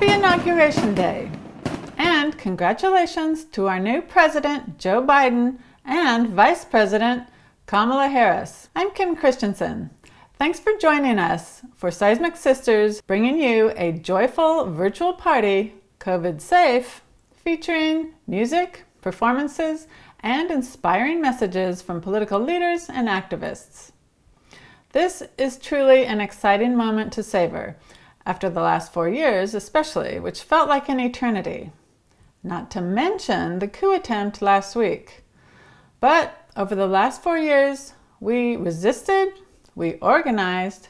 Happy Inauguration Day! And congratulations to our new President, Joe Biden, and Vice President, Kamala Harris. I'm Kim Christensen. Thanks for joining us for Seismic Sisters, bringing you a joyful virtual party, COVID safe, featuring music, performances, and inspiring messages from political leaders and activists. This is truly an exciting moment to savor, after the last 4 years especially, which felt like an eternity. Not to mention the coup attempt last week. But over the last 4 years, we resisted, we organized,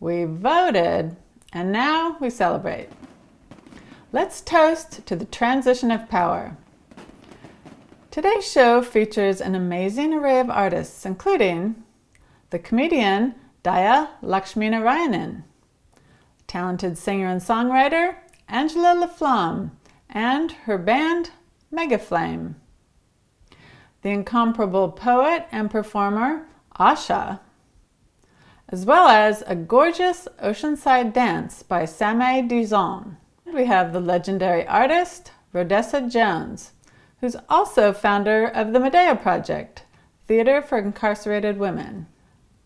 we voted, and now we celebrate. Let's toast to the transition of power. Today's show features an amazing array of artists, including the comedian Dhaya Lakshminarayanan, talented singer and songwriter Angela LaFlamme, and her band MegaFlame, the incomparable poet and performer ASHA, as well as a gorgeous oceanside dance by Sammay Dizon. We have the legendary artist Rhodessa Jones, who's also founder of the Medea Project, Theater for Incarcerated Women.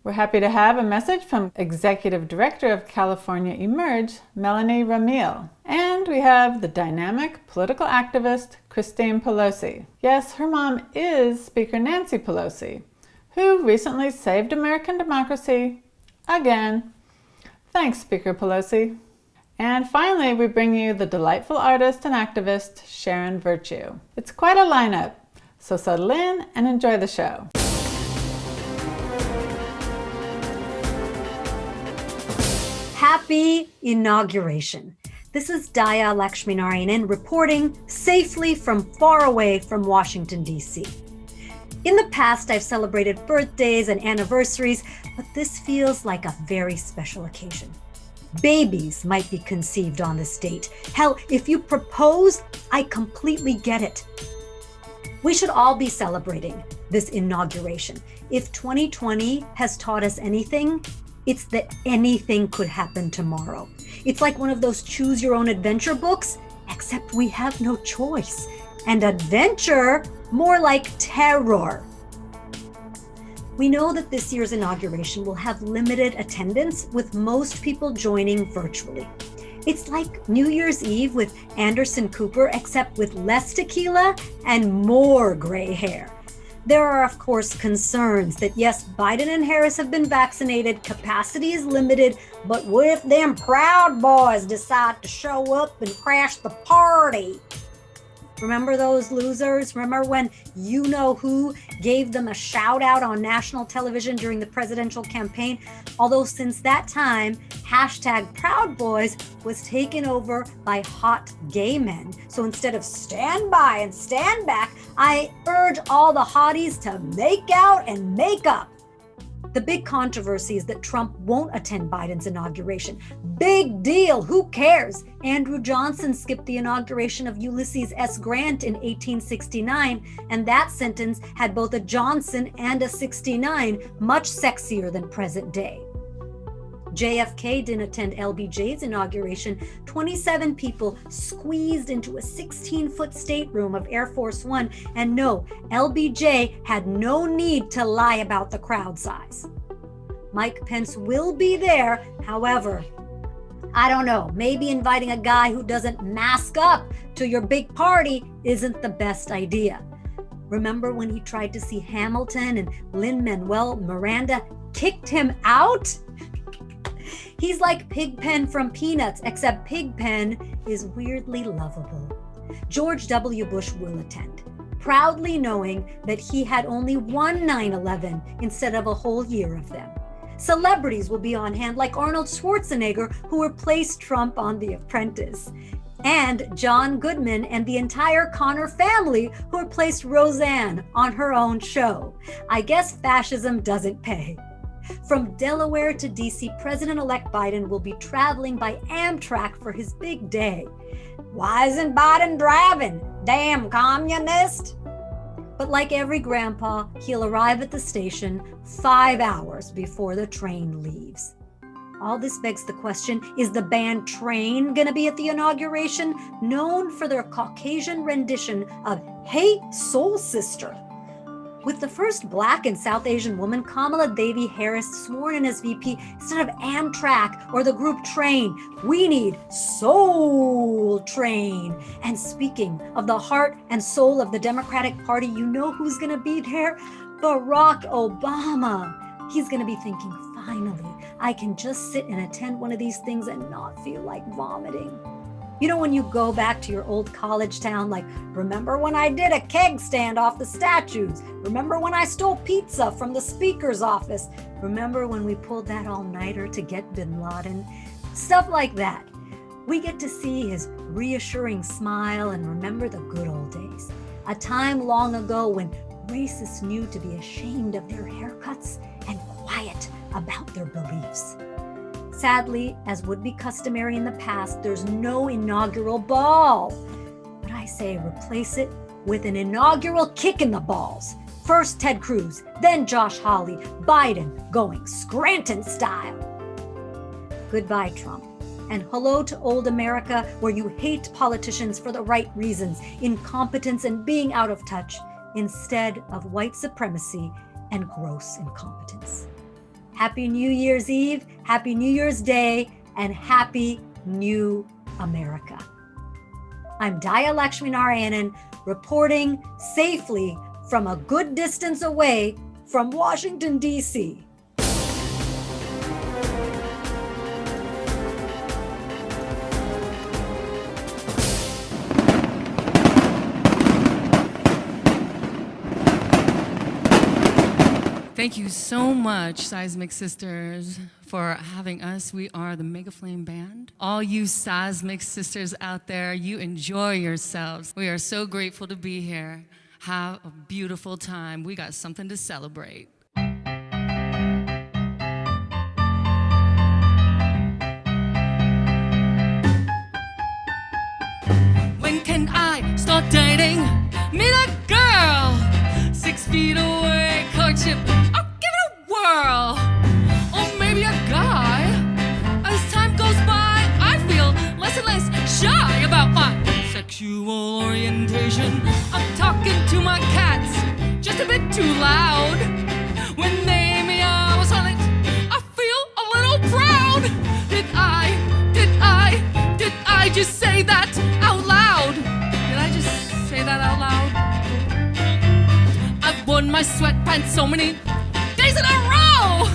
We're happy to have a message from Executive Director of California Emerge, Melanie Ramil. And we have the dynamic political activist, Christine Pelosi. Yes, her mom is Speaker Nancy Pelosi, who recently saved American democracy again. Thanks, Speaker Pelosi. And finally, we bring you the delightful artist and activist, Sharon Virtue. It's quite a lineup, so settle in and enjoy the show. Happy Inauguration. This is Dhaya Lakshminarayanan reporting safely from far away from Washington, D.C. In the past, I've celebrated birthdays and anniversaries, but this feels like a very special occasion. Babies might be conceived on this date. Hell, if you propose, I completely get it. We should all be celebrating this inauguration. If 2020 has taught us anything, it's that anything could happen tomorrow. It's like one of those choose your own adventure books, except we have no choice. And adventure, more like terror. We know that this year's inauguration will have limited attendance, with most people joining virtually. It's like New Year's Eve with Anderson Cooper, except with less tequila and more gray hair. There are, of course, concerns that yes, Biden and Harris have been vaccinated, capacity is limited, but what if them Proud Boys decide to show up and crash the party? Remember those losers? Remember when you-know-who gave them a shout out on national television during the presidential campaign? Although since that time, hashtag Proud Boys was taken over by hot gay men. So instead of stand by and stand back, I urge all the hotties to make out and make up. The big controversy is that Trump won't attend Biden's inauguration. Big deal, who cares? Andrew Johnson skipped the inauguration of Ulysses S. Grant in 1869, and that sentence had both a Johnson and a 69, much sexier than present day. JFK didn't attend LBJ's inauguration. 27 people squeezed into a 16-foot stateroom of Air Force One. And no, LBJ had no need to lie about the crowd size. Mike Pence will be there. However, I don't know, maybe inviting a guy who doesn't mask up to your big party isn't the best idea. Remember when he tried to see Hamilton and Lin-Manuel Miranda kicked him out? He's like Pigpen from Peanuts, except Pigpen is weirdly lovable. George W. Bush will attend, proudly knowing that he had only one 9/11 instead of a whole year of them. Celebrities will be on hand like Arnold Schwarzenegger, who replaced Trump on The Apprentice, and John Goodman and the entire Connor family, who replaced Roseanne on her own show. I guess fascism doesn't pay. From Delaware to DC, President-elect Biden will be traveling by Amtrak for his big day. Why isn't Biden driving? Damn communist! But like every grandpa, he'll arrive at the station 5 hours before the train leaves. All this begs the question, is the band Train gonna be at the inauguration? Known for their Caucasian rendition of Hey Soul Sister. With the first Black and South Asian woman, Kamala Devi Harris, sworn in as VP, instead of Amtrak or the group Train, we need Soul Train. And speaking of the heart and soul of the Democratic Party, you know who's gonna be there? Barack Obama. He's gonna be thinking, finally, I can just sit and attend one of these things and not feel like vomiting. You know, when you go back to your old college town, like, remember when I did a keg stand off the statues? Remember when I stole pizza from the speaker's office? Remember when we pulled that all-nighter to get bin Laden? Stuff like that. We get to see his reassuring smile and remember the good old days. A time long ago when racists knew to be ashamed of their haircuts and quiet about their beliefs. Sadly, as would be customary in the past, there's no inaugural ball. But I say replace it with an inaugural kick in the balls. First Ted Cruz, then Josh Hawley, Biden going Scranton style. Goodbye, Trump. And hello to old America, where you hate politicians for the right reasons, incompetence and being out of touch, instead of white supremacy and gross incompetence. Happy New Year's Eve, Happy New Year's Day, and Happy New America. I'm Dhaya Lakshminarayanan, reporting safely from a good distance away from Washington, D.C. Thank you so much, Seismic Sisters, for having us. We are the MegaFlame Band. All you Seismic Sisters out there, you enjoy yourselves. We are so grateful to be here. Have a beautiful time. We got something to celebrate. When can I start dating? Meet a girl, 6 feet away, courtship. Or maybe a guy. As time goes by, I feel less and less shy about my sexual orientation. I'm talking to my cats, just a bit too loud. When they meow silent, I feel a little proud. Did I just say that out loud? Did I just say that out loud? I've worn my sweatpants so many days in a row.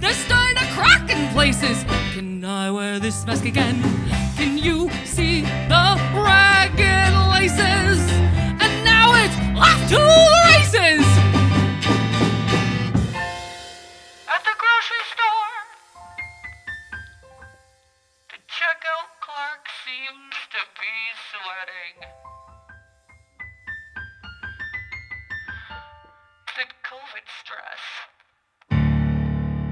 They're starting to crack in places. Can I wear this mask again? Can you see the ragged laces? And now it's off to the races. At the grocery store, the checkout clerk seems to be sweating. Is it COVID stress?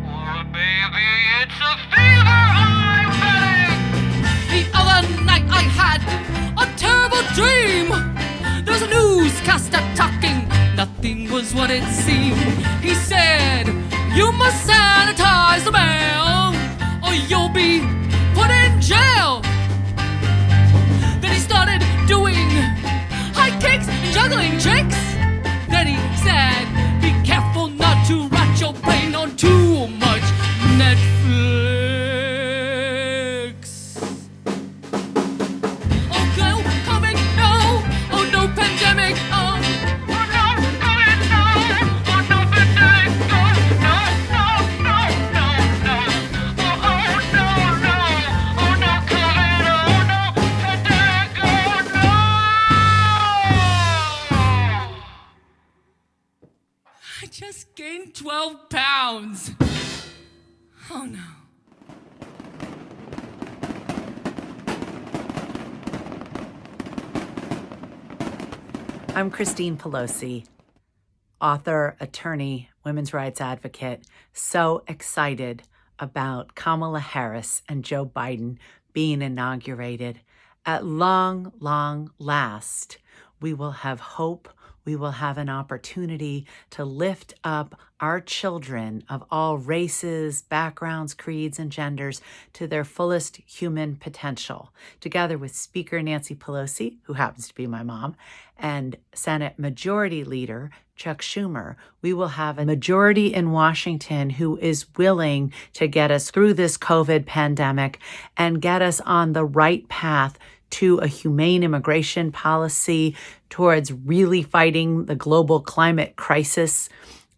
Or maybe it's a fever I'm getting. The other night I had a terrible dream. There was a newscaster talking, nothing was what it seemed. He said, you must sanitize the mail or you'll be put in jail. Then he started doing high kicks and juggling tricks. Then he said, be careful not to rot your brain on too much Netflix. Oh no, COVID, no. Oh no, pandemic, oh. Oh no, COVID, no. Oh no, pandemic, no. No, no, no, no, no. Oh no, no. Oh no, COVID, oh no, pandemic, oh no. I just gained 12 pounds. Oh no. I'm Christine Pelosi, author, attorney, women's rights advocate. So excited about Kamala Harris and Joe Biden being inaugurated. At long, long last, we will have hope we will have an opportunity to lift up our children of all races, backgrounds, creeds, and genders to their fullest human potential. Together with Speaker Nancy Pelosi, who happens to be my mom, and Senate Majority Leader Chuck Schumer, we will have a majority in Washington who is willing to get us through this COVID pandemic and get us on the right path to a humane immigration policy, towards really fighting the global climate crisis,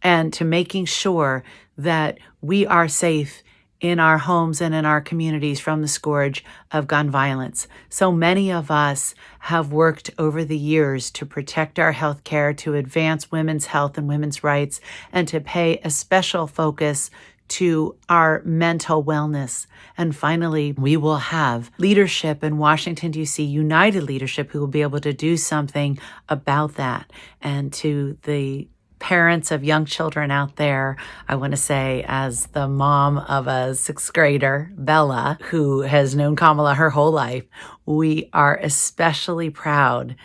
and to making sure that we are safe in our homes and in our communities from the scourge of gun violence. So many of us have worked over the years to protect our health care, to advance women's health and women's rights, and to pay a special focus to our mental wellness. And finally, we will have leadership in Washington, D.C., united leadership who will be able to do something about that. And to the parents of young children out there, I want to say, as the mom of a sixth grader, Bella, who has known Kamala her whole life, we are especially proud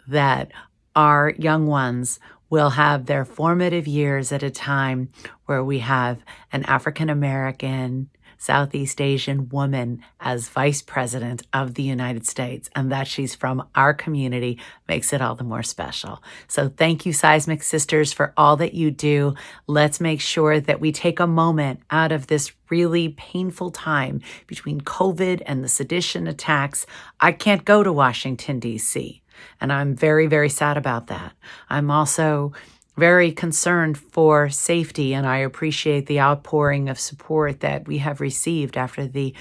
that our young ones will have their formative years at a time where we have an African-American, Southeast Asian woman as Vice President of the United States, and that she's from our community makes it all the more special. So thank you, Seismic Sisters, for all that you do. Let's make sure that we take a moment out of this really painful time between COVID and the sedition attacks. I can't go to Washington, D.C., and I'm very, very sad about that. I'm also very concerned for safety, and I appreciate the outpouring of support that we have received after the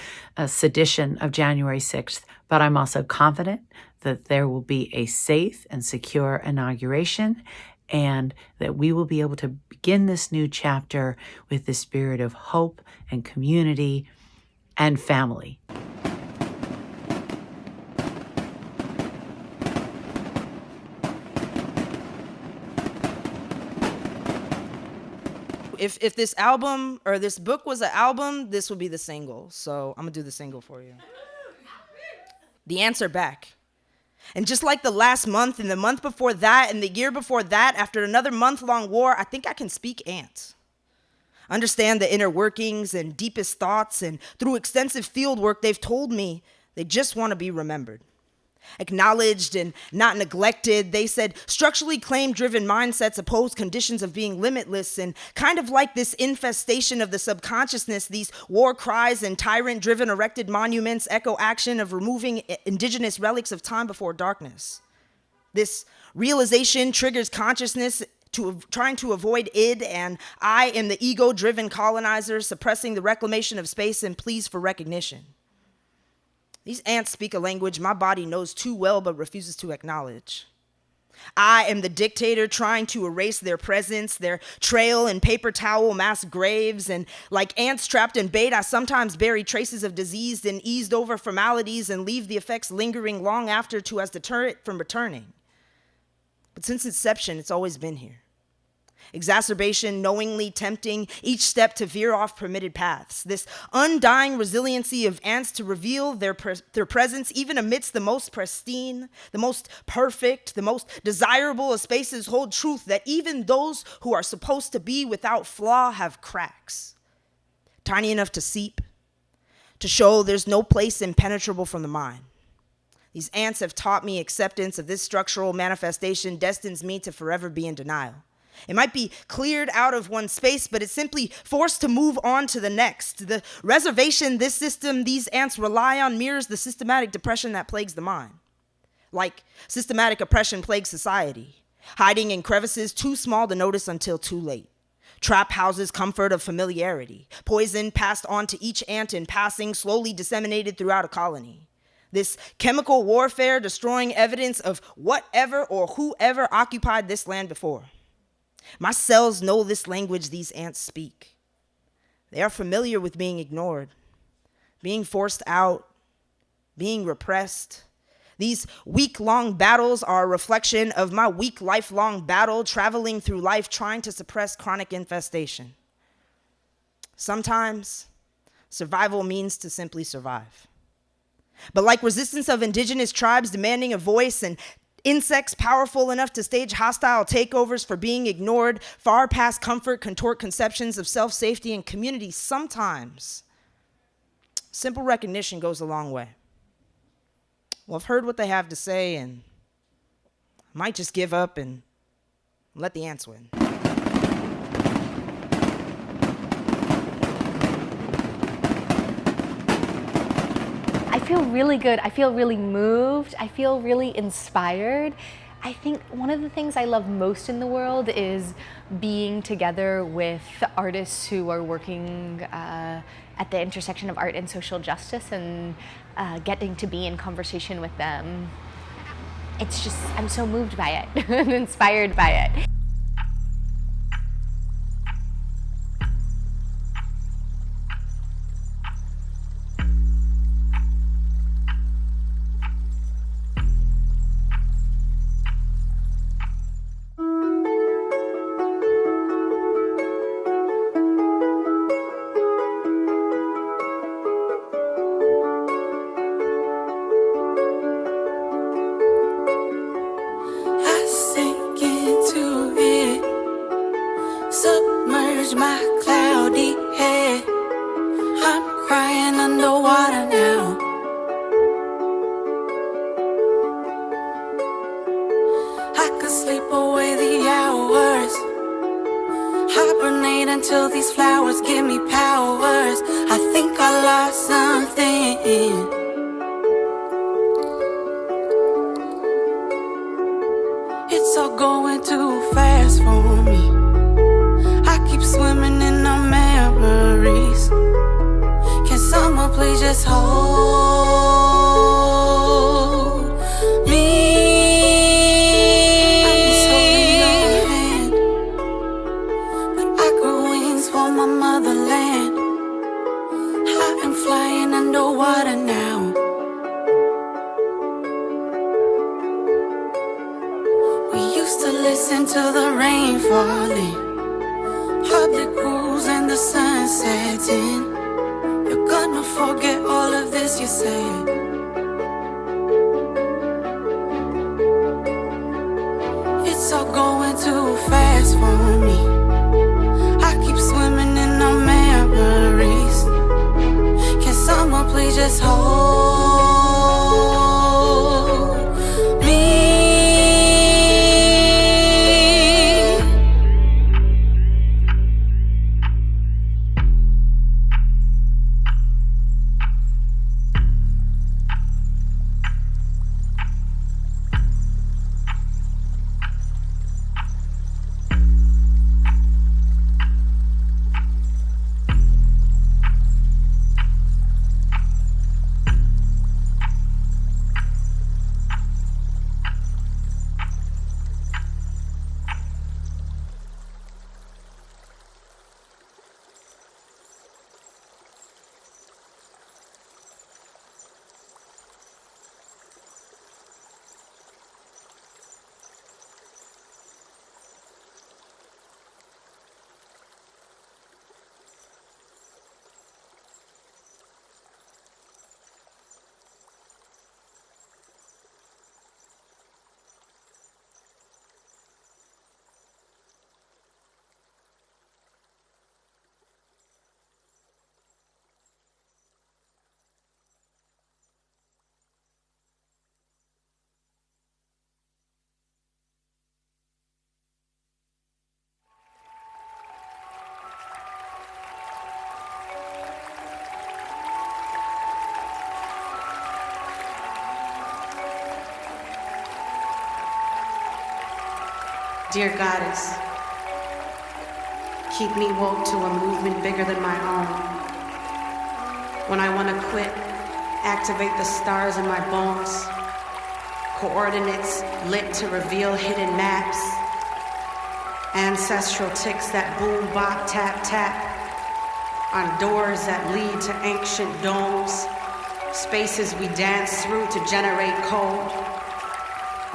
sedition of January 6th. But I'm also confident that there will be a safe and secure inauguration, and that we will be able to begin this new chapter with the spirit of hope and community and family. If this album or this book was an album, this would be the single. So I'm gonna do the single for you. The ants are back. And just like the last month and the month before that and the year before that, after another month-long war, I think I can speak ants. Understand the inner workings and deepest thoughts, and through extensive field work, they've told me they just want to be remembered. Acknowledged and not neglected. They said structurally claim-driven mindsets oppose conditions of being limitless, and kind of like this infestation of the subconsciousness, these war cries and tyrant-driven erected monuments echo action of removing indigenous relics of time before darkness. This realization triggers consciousness trying to avoid id and I and the ego-driven colonizers suppressing the reclamation of space and pleas for recognition. These ants speak a language my body knows too well but refuses to acknowledge. I am the dictator trying to erase their presence, their trail in paper towel mass graves, and like ants trapped in bait, I sometimes bury traces of disease and eased over formalities and leave the effects lingering long after to as deter it from returning. But since inception, it's always been here. Exacerbation, knowingly tempting each step to veer off permitted paths. This undying resiliency of ants to reveal their presence even amidst the most pristine, the most perfect, the most desirable of spaces hold truth that even those who are supposed to be without flaw have cracks. Tiny enough to seep, to show there's no place impenetrable from the mind. These ants have taught me acceptance of this structural manifestation destines me to forever be in denial. It might be cleared out of one space, but it's simply forced to move on to the next. The reservation this system, these ants rely on mirrors the systematic depression that plagues the mind. Like systematic oppression plagues society, hiding in crevices too small to notice until too late. Trap houses comfort of familiarity, poison passed on to each ant in passing, slowly disseminated throughout a colony. This chemical warfare destroying evidence of whatever or whoever occupied this land before. My cells know this language these ants speak. They are familiar with being ignored, being forced out, being repressed. These week-long battles are a reflection of my weak lifelong battle traveling through life trying to suppress chronic infestation. Sometimes survival means to simply survive. But like resistance of indigenous tribes demanding a voice and Insects powerful enough to stage hostile takeovers for being ignored, far past comfort, contort conceptions of self-safety and community. Sometimes simple recognition goes a long way. Well, I've heard what they have to say, and I might just give up and let the ants win. I feel really good. I feel really moved. I feel really inspired. I think one of the things I love most in the world is being together with artists who are working at the intersection of art and social justice, and getting to be in conversation with them. It's just, I'm so moved by it and inspired by it. Dear Goddess, keep me woke to a movement bigger than my own. When I want to quit, activate the stars in my bones. Coordinates lit to reveal hidden maps. Ancestral ticks that boom, bop, tap, tap. On doors that lead to ancient domes. Spaces we dance through to generate code.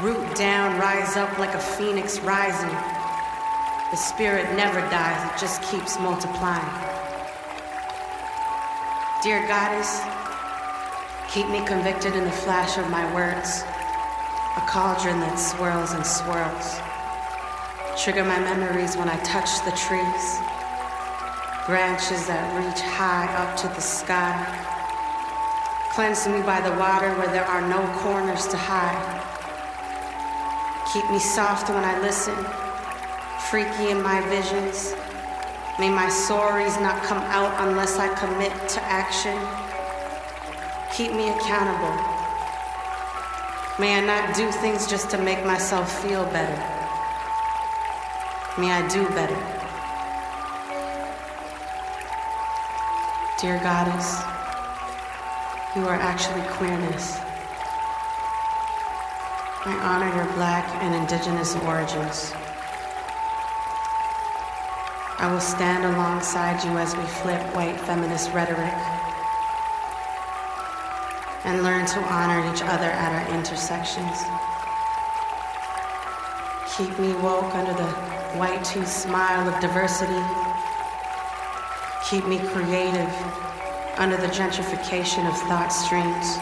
Root down, rise up like a phoenix rising. The spirit never dies, it just keeps multiplying. Dear Goddess, keep me convicted in the flash of my words. a cauldron that swirls and swirls. Trigger my memories when I touch the trees, branches that reach high up to the sky. Cleanse me by the water where there are no corners to hide. Keep me soft when I listen, freaky in my visions. May my stories not come out unless I commit to action. Keep me accountable. May I not do things just to make myself feel better. May I do better. Dear Goddess, you are actually queerness. I honor your Black and Indigenous origins. I will stand alongside you as we flip white feminist rhetoric and learn to honor each other at our intersections. Keep me woke under the white tooth smile of diversity. Keep me creative under the gentrification of thought streams.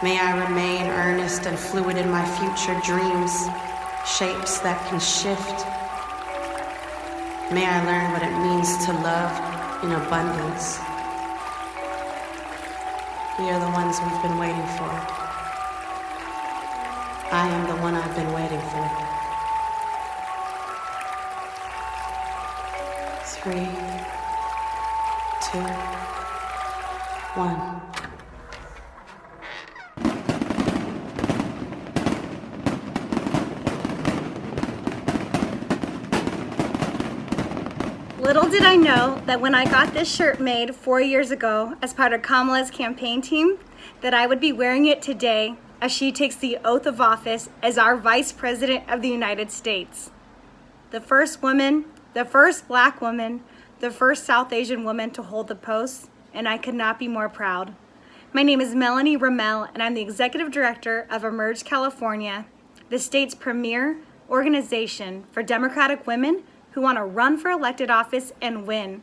May I remain earnest and fluid in my future dreams, shapes that can shift. May I learn what it means to love in abundance. We are the ones we've been waiting for. I am the one I've been waiting for. 3, 2, 1. Little did I know that when I got this shirt made 4 years ago as part of Kamala's campaign team, that I would be wearing it today as she takes the oath of office as our Vice President of the United States. The first woman, the first Black woman, the first South Asian woman to hold the post, and I could not be more proud. My name is Melanie Ramil, and I'm the Executive Director of Emerge California, the state's premier organization for Democratic women who want to run for elected office and win.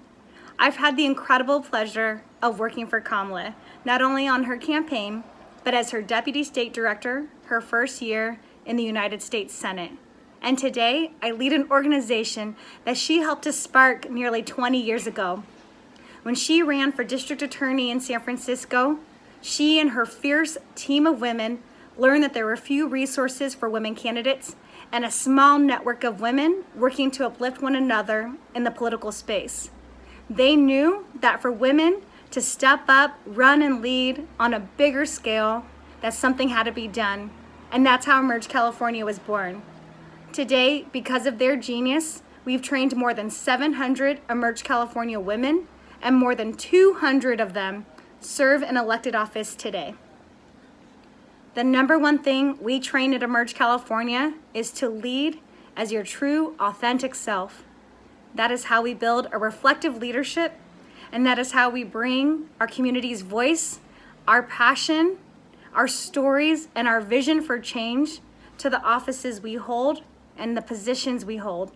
I've had the incredible pleasure of working for Kamala, not only on her campaign, but as her Deputy State Director, her first year in the United States Senate. And today, I lead an organization that she helped to spark nearly 20 years ago. When she ran for District Attorney in San Francisco, she and her fierce team of women learned that there were few resources for women candidates and a small network of women working to uplift one another in the political space. They knew that for women to step up, run, and lead on a bigger scale, that something had to be done. And that's how Emerge California was born. Today, because of their genius, we've trained more than 700 Emerge California women, and more than 200 of them serve in elected office today. The number one thing we train at Emerge California is to lead as your true, authentic self. That is how we build a reflective leadership, and that is how we bring our community's voice, our passion, our stories, and our vision for change to the offices we hold and the positions we hold.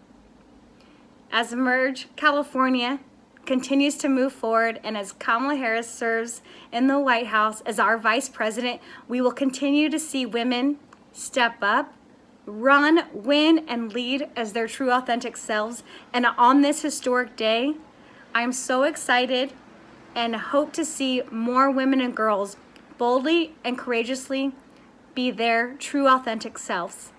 As Emerge California continues to move forward, and as Kamala Harris serves in the White House as our Vice President, we will continue to see women step up, run, win, and lead as their true authentic selves. And on this historic day, I'm so excited and hope to see more women and girls boldly and courageously be their true authentic selves.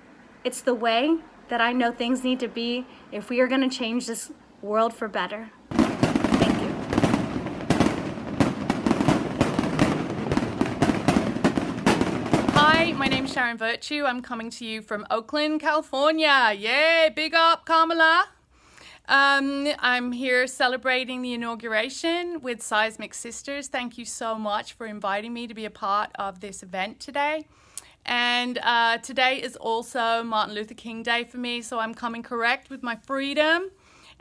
It's the way that I know things need to be if we are going to change this world for better. Thank you. Hi, my name's Sharon Virtue. I'm coming to you from Oakland, California. Yay, big up, Kamala. I'm here celebrating the inauguration with Seismic Sisters. Thank you so much for inviting me to be a part of this event today. And today is also Martin Luther King Day for me, so I'm coming correct with my freedom.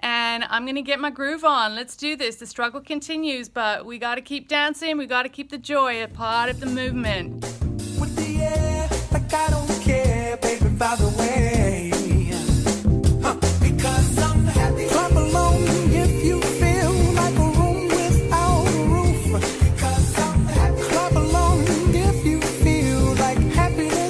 And I'm going to get my groove on. Let's do this. The struggle continues, but we got to keep dancing. We got to keep the joy a part of the movement. With the air, like I don't care, baby, by the way. Because I'm happy. Clap along if you feel like a room without a roof. Because I'm happy. Clap along if you feel like happiness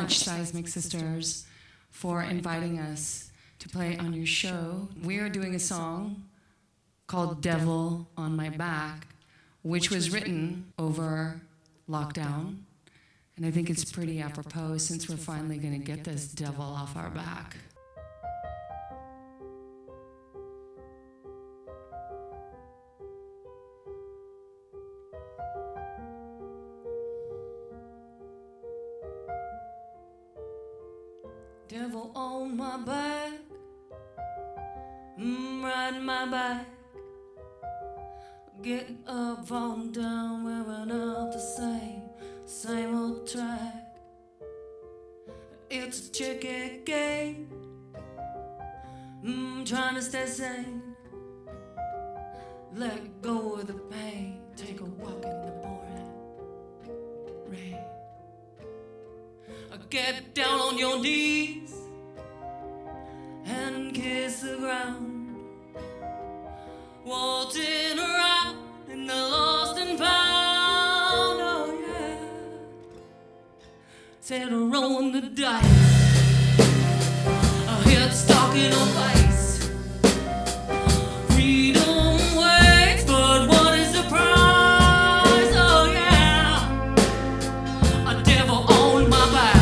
much, Seismic Sisters, for inviting us to play on your show. We are doing a song called Devil on My Back, which was written over lockdown. And I think it's pretty apropos since we're finally going to get this devil off our back. Devil on my back, riding my back, getting up, falling down, wearing out the same old track. It's a chicken game, trying to stay sane. Let go of the pain, take a walk in the pouring rain. Get down on your knees and kiss the ground, waltzing around in the lost and found. Oh yeah, set a rolling the dice, a head stalking on ice. Freedom waits, but what is the price? Oh yeah, a devil on my back.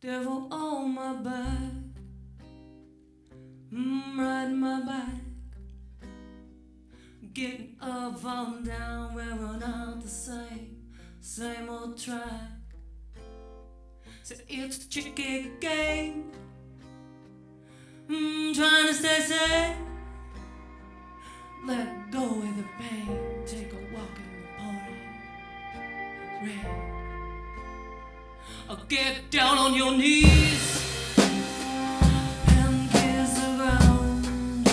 Devil on my back, riding my back, getting up, falling down, wearing out the same old track. So it's a tricky game, trying to stay safe. Let go of the pain, take a walk in the pouring rain. I'll get down on your knees and kiss the ground,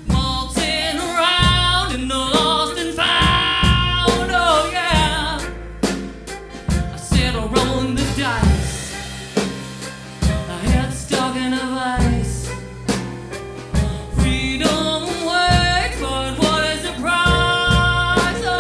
waltzing around in the lost and found. Oh yeah, I said I'll roll the dice, a head stuck in a vice. Freedom waits, but what is the price? Oh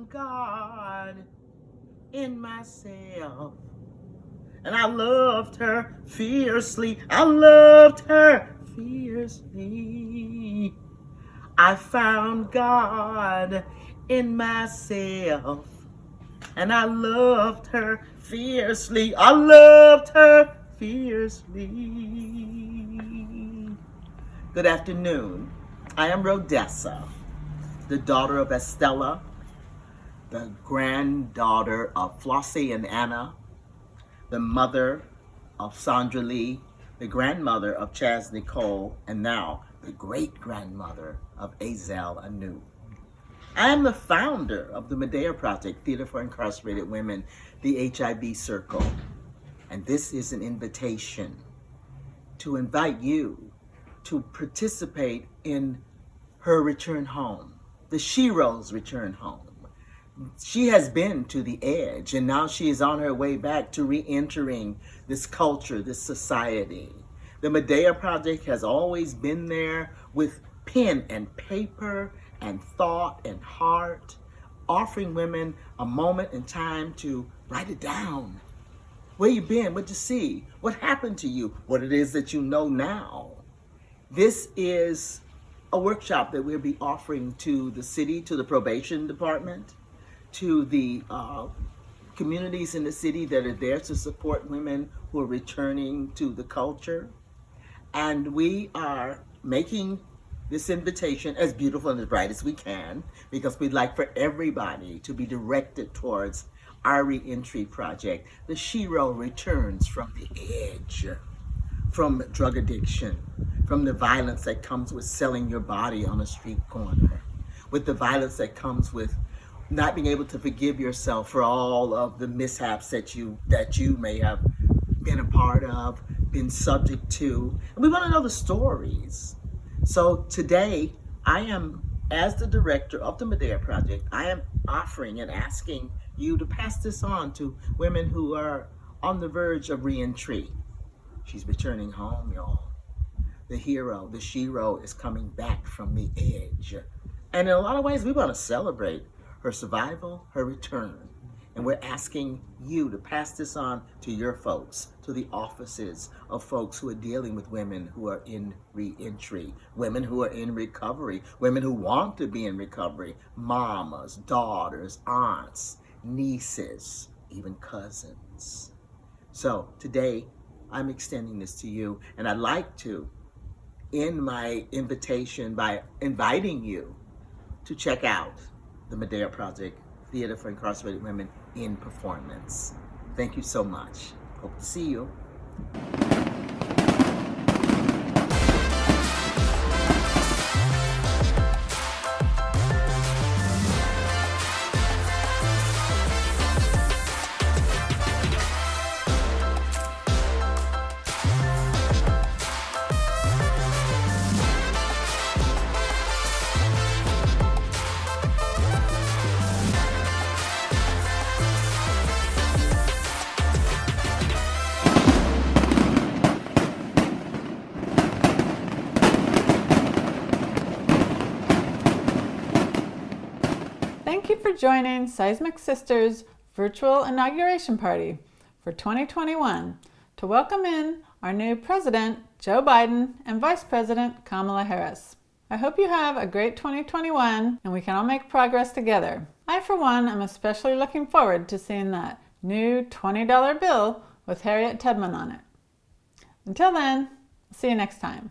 found God in myself. And I loved her fiercely. I loved her fiercely. I found God in myself. And I loved her fiercely. I loved her fiercely. Good afternoon. I am Rhodessa, the daughter of Estella, the granddaughter of Flossie and Anna, the mother of Sandra Lee, the grandmother of Chaz Nicole, and now the great-grandmother of Azel Anu. I am the founder of the Medea Project, Theater for Incarcerated Women, the HIV Circle. And this is an invitation to invite you to participate in her return home, the Shero's return home. She has been to the edge, and now she is on her way back to re-entering this culture, this society. The Medea Project has always been there with pen and paper and thought and heart, offering women a moment in time to write it down. Where you been? What you see? What happened to you? What it is that you know now. This is a workshop that we'll be offering to the city, to the probation department, to the communities in the city that are there to support women who are returning to the culture. And we are making this invitation as beautiful and as bright as we can, because we'd like for everybody to be directed towards our reentry project. The Shero returns from the edge, from drug addiction, from the violence that comes with selling your body on a street corner, with the violence that comes with not being able to forgive yourself for all of the mishaps that you may have been a part of, been subject to. And we want to know the stories. So today, I am, as the director of the Medea Project, I am offering and asking you to pass this on to women who are on the verge of reentry. She's returning home, y'all. The hero, the Shero, is coming back from the edge. And in a lot of ways, we want to celebrate her survival, her return. And we're asking you to pass this on to your folks, to the offices of folks who are dealing with women who are in reentry, women who are in recovery, women who want to be in recovery, mamas, daughters, aunts, nieces, even cousins. So today, I'm extending this to you, and I'd like to end my invitation by inviting you to check out the Medea Project, Theater for Incarcerated Women in Performance. Thank you so much. Hope to see you. Thank you for joining Seismic Sisters' virtual inauguration party for 2021 to welcome in our new President, Joe Biden, and Vice President, Kamala Harris. I hope you have a great 2021 and we can all make progress together. I, for one, am especially looking forward to seeing that new $20 bill with Harriet Tubman on it. Until then, see you next time.